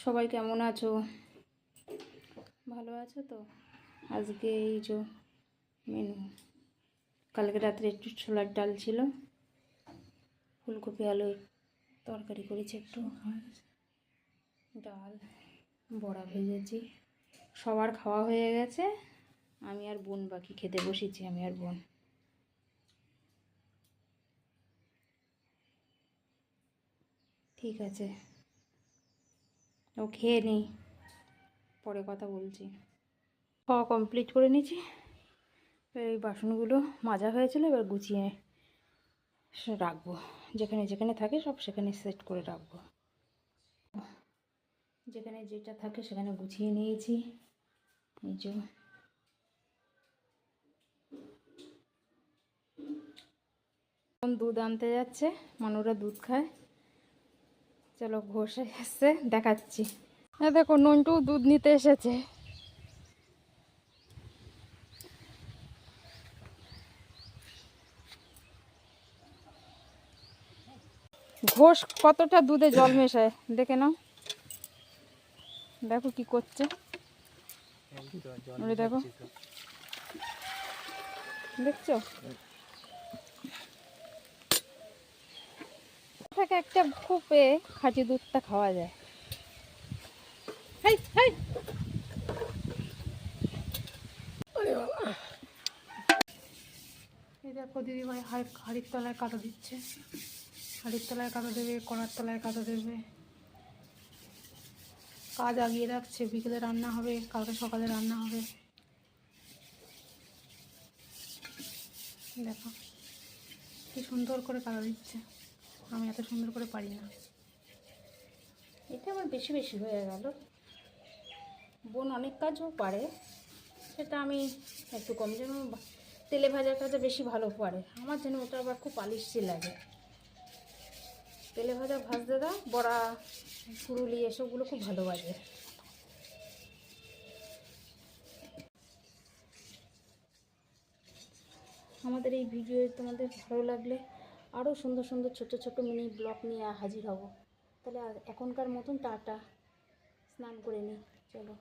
সবাই কেমন আছো? ভালো আছো তো? আজকে এই যে মেনু, কালকে রাত্রে একটু ছোলার ডাল ছিল, ফুলকপি আলু তরকারি করেছি, একটু ডাল, বড়া ভেজেছি। সবার খাওয়া হয়ে গেছে, আমি আর বোন বাকি খেতে বসেছি। আমি আর বোন। ঠিক আছে, ও খেয়ে নেই, পরে কথা বলছি। খাওয়া কমপ্লিট করে নিয়েছি। এই বাসনগুলো মাজা হয়েছিল, এবার গুছিয়ে রাখবো। যেখানে যেখানে থাকে সব সেখানে সেট করে রাখবো। যেখানে যেটা থাকে সেখানে গুছিয়ে নিয়েছি। এই যে দুধ আনতে যাচ্ছে, মানুরা দুধ খায়। চলো, ঘষে এসছে, দেখাচ্ছি। দেখো, নন্টু দুধ নিতে এসেছে। ঘোষ কতটা দুধে জল মেশায় দেখে নাও। দেখো কি করছে, দেখো, দেখছো? থেকে একটা কূপে খাঁটি দুধটা খাওয়া যায়। এই দেখো দিদিভাই হাড়ির তলায় কাঁটা দিচ্ছে। হাড়ির তলায় কাঁটা দেবে, কড়ার তলায় কাঁটা দেবে। কাজ আগিয়ে রাখছে, বিকেলে রান্না হবে, কালকে সকালে রান্না হবে। দেখো কি সুন্দর করে কাঁটা দিচ্ছে। আমি এত সুন্দর করে পারি না। এটা আমার বেশি বেশি হয়ে গেল। বোন অনেক কাজও পারে, সেটা আমি একটু কম। যেন তেলে ভাজার কাজে বেশি ভালো পারে, আমার যেন ওটা আবার খুব আলিশি লাগে। তেলে ভাজা ভাজতে দাও, বড়া, পুরুলি, এসবগুলো খুব ভালো বাজে। আমাদের এই ভিডিও তোমাদের ভালো লাগলে আরও সুন্দর সুন্দর ছোট ছোট মিনি ব্লগ নিয়ে হাজির হব। তাহলে এখনকার মতন টাটা, স্নান করে নিই, চলো।